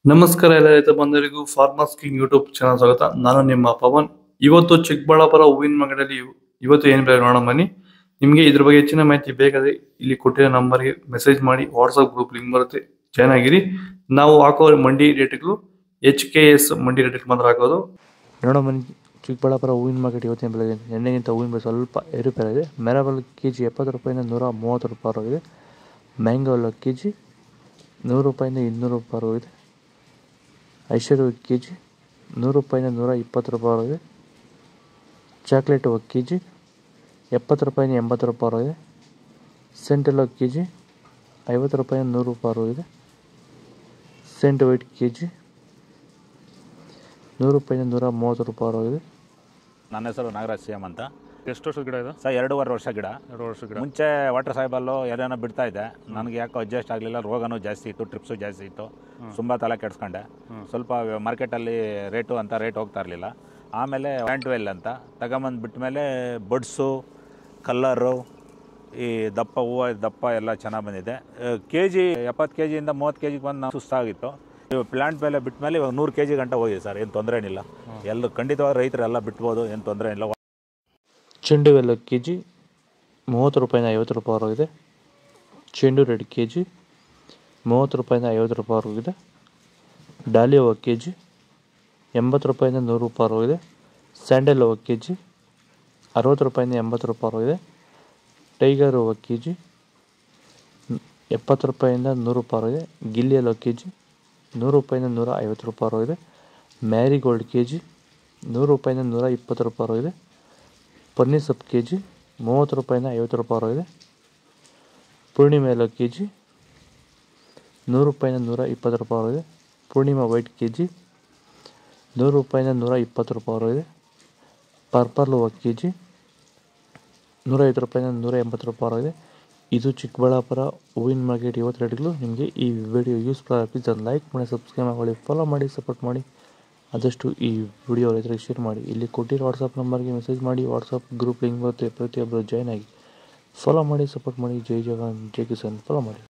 ನಮಸ್ಕಾರ ಎಲ್ಲ ರೈತ ಬಂಧುಗಳಿಗೂ ಫಾರ್ಮರ್ಸ್ ಕಿಂಗ್ ಯೂಟ್ಯೂಬ್ ಚಾನಲ್ ಸ್ವಾಗತ. ನಾನು ನಿಮ್ಮ ಪವನ್. ಇವತ್ತು ಚಿಕ್ಕಬಳ್ಳಾಪುರ ಹೂವಿನ ಮಾರ್ಕೆಟಲ್ಲಿ ಇವತ್ತು ಏನು ಬೆಲೆ ನೋಡೋಣ ಬನ್ನಿ. ನಿಮಗೆ ಇದ್ರ ಬಗ್ಗೆ ಹೆಚ್ಚಿನ ಮಾಹಿತಿ ಬೇಕಾದ್ರೆ ಇಲ್ಲಿ ಕೊಟ್ಟಿರೋ ನಂಬರ್ಗೆ ಮೆಸೇಜ್ ಮಾಡಿ, ವಾಟ್ಸ್ಆಪ್ ಗ್ರೂಪ್ ಲಿಂಕ್ ಬರುತ್ತೆ, ಜಾಯ್ನ್ ಆಗಿರಿ. ನಾವು ಹಾಕೋ ಮಂಡಿ ರೇಟ್ಗಳು HKS ಮಂಡಿ ರೇಟ್ ಮಾತ್ರ ಹಾಕೋದು. ನೋಡೋ ಬನ್ನಿ, ಚಿಕ್ಕಬಳ್ಳಾಪುರ ಹೂವಿನ ಮಾರ್ಕೆಟ್ ಇವತ್ತಿನ ಬೆಲೆ ಎಣ್ಣೆಗಿಂತ ಹೂವಿನ ಬೆಲೆ ಸ್ವಲ್ಪ ಏರುಪೇರಾಗಿದೆ. ಮೆರವಲ್ KG 70 ರೂಪಾಯಿಂದ 130 ರೂಪಾಯಿ ಆಗಿದೆ. ಮ್ಯಾಂಗೋ KG 100 ರೂಪಾಯಿಂದ 200 ರೂಪಾಯಿ ಆಗಿದೆ. ಐಶ್ವರ್ಯ KG 100 ರೂಪಾಯಿಂದ 120 ರೂಪಾಯಿ ಆಗಿದೆ. ಚಾಕ್ಲೇಟ್ KG 70 ರೂಪಾಯಿಂದ 80 ರೂಪಾಯಿ ಆಗಿದೆ. ಸೆಂಟೆಲ್ಲ KG 50 ರೂಪಾಯಿಂದ 100 ರೂಪಾಯಿ ಆಗಿದೆ. ಸೆಂಟ್ ವೈಟ್ KG 100 ರೂಪಾಯಿಂದ 130 ರೂಪಾಯಿ ಆಗಿದೆ. ನನ್ನ ಹೆಸರು ನಾಗರಾಜ್ CM ಅಂತ. ಎಷ್ಟು ವರ್ಷದ ಗಿಡ ಇದು? ಸರ್ 2.5 ವರ್ಷ ಗಿಡ. 2 ವರ್ಷ ಗಿಡ. ಮುಂಚೆ ವಾಟರ್ ಸಾಯಿಬಲ್ಲು ಏನೇನೋ ಬಿಡ್ತಾ ಇದ್ದೆ. ನನಗೆ ಯಾಕೋ ಅಡ್ಜಸ್ಟ್ ಆಗಲಿಲ್ಲ. ರೋಗನೂ ಜಾಸ್ತಿ ಇತ್ತು, ಟ್ರಿಪ್ಸು ಜಾಸ್ತಿ ಇತ್ತು. ತುಂಬ ತಲೆ ಕೆಡಿಸ್ಕೊಂಡೆ. ಸ್ವಲ್ಪ ಮಾರ್ಕೆಟಲ್ಲಿ ರೇಟ್ ಹೋಗ್ತಾ ಇರಲಿಲ್ಲ. ಆಮೇಲೆ ಪ್ಯಾಂಟ್ವೆಲ್ ಅಂತ ತಗೊಂಬಂದು ಬಿಟ್ಟ ಮೇಲೆ ಬಡ್ಸು, ಕಲ್ಲರು, ಈ ದಪ್ಪ ಹೂವು ದಪ್ಪ ಎಲ್ಲ ಚೆನ್ನಾಗಿ ಬಂದಿದೆ. KG 70 KGಯಿಂದ 30 KGಗೆ ಬಂದು ನಾವು ಸುಸ್ತಾಗಿತ್ತು. ಪ್ಲಾಂಟ್ ಮೇಲೆ ಬಿಟ್ಟ ಮೇಲೆ ಇವಾಗ 100 KG ಗಂಟ ಹೋಗಿದೆ ಸರ್. ಏನು ತೊಂದರೆ ಏನಿಲ್ಲ. ಎಲ್ಲರೂ ಖಂಡಿತವಾಗಿ ರೈತರೆಲ್ಲ ಬಿಟ್ಬೋದು, ಏನು ತೊಂದರೆ ಇಲ್ಲ. ಚೆಂಡು ಎಲ್ಲ KG 30 ರೂಪಾಯಿಂದ 50 ರೂಪಾಯಿ ಆಗಿದೆ. ಚೆಂಡು ರೆಡ್ KG 30 ರೂಪಾಯಿಂದ 50 ರೂಪಾಯಿ ಆಗಿದೆ. ಡಾಲಿ ಹೂವು KG 80 ರೂಪಾಯಿಂದ 100 ರೂಪಾಯಿ ಆಗಿದೆ. ಸ್ಯಾಂಡಲ್ ಹೂವು KG 60 ರೂಪಾಯಿಂದ 80 ರೂಪಾಯಿ ಆಗಿದೆ. ಟೈಗರ್ ಹೂವು KG 70 ರೂಪಾಯಿಂದ 100 ರೂಪಾಯಿ ಆಗಿದೆ. ಗಿಲ್ಲಿ ಹೂವು KG 100 ರೂಪಾಯಿಂದ 150 ರೂಪಾಯಿ ಆಗಿದೆ. ಮ್ಯಾರಿಗೋಲ್ಡ್ KG 100 ರೂಪಾಯಿಂದ 120 ರೂಪಾಯಿ ಆಗಿದೆ. ಪನ್ನೀರ್ ಸೊಪ್ಪು KG 30 ರೂಪಾಯಿಂದ 50 ರೂಪಾಯಿ ಆಗಿದೆ. ಪೂರ್ಣಿಮೆ ಎಲ್ಲ KG 100 ರೂಪಾಯಿಂದ 120 ರೂಪಾಯಿ ಆಗಿದೆ. ಪೂರ್ಣಿಮಾ ವೈಟ್ KG 100 ರೂಪಾಯಿಂದ 120 ರೂಪಾಯಿ ಆಗಿದೆ. ಪರ್ಪಲ್ ಹೂವು KG 150 ರೂಪಾಯಿಂದ 180 ರೂಪಾಯಿ ಆಗಿದೆ. ಇದು ಚಿಕ್ಕಬಳ್ಳಾಪುರ ಹೂವಿನ ಮಾರ್ಕೆಟ್ ಇವತ್ತು ರೇಟ್ಗಳು. ನಿಮಗೆ ಈ ವಿಡಿಯೋ ಯೂಸ್ಫುಲ್ ಆಗಿ ಲೈಕ್ ಮಾಡಿ, ಸಬ್ಸ್ಕ್ರೈಬ್ ಮಾಡಿ, ಫಾಲೋ ಮಾಡಿ, ಸಪೋರ್ಟ್ ಮಾಡಿ. ಆದಷ್ಟು ಈ ವಿಡಿಯೋ ರೈತರಿಗೆ ಶೇರ್ ಮಾಡಿ. ಇಲ್ಲಿ ಕೊಟ್ಟಿರೋ ವಾಟ್ಸಪ್ ನಂಬರ್ಗೆ ಮೆಸೇಜ್ ಮಾಡಿ, ವಾಟ್ಸಪ್ ಗ್ರೂಪ್ ಲಿಂಕ್ ಬರುತ್ತೆ, ಪ್ರತಿಯೊಬ್ಬರು ಜಾಯ್ನ್ ಆಗಿ ಫಾಲೋ ಮಾಡಿ, ಸಪೋರ್ಟ್ ಮಾಡಿ. ಜೈ ಜವಾನ್ ಜೈ ಕಿಸಾನ್ ಫಾಲೋ ಮಾಡಿ.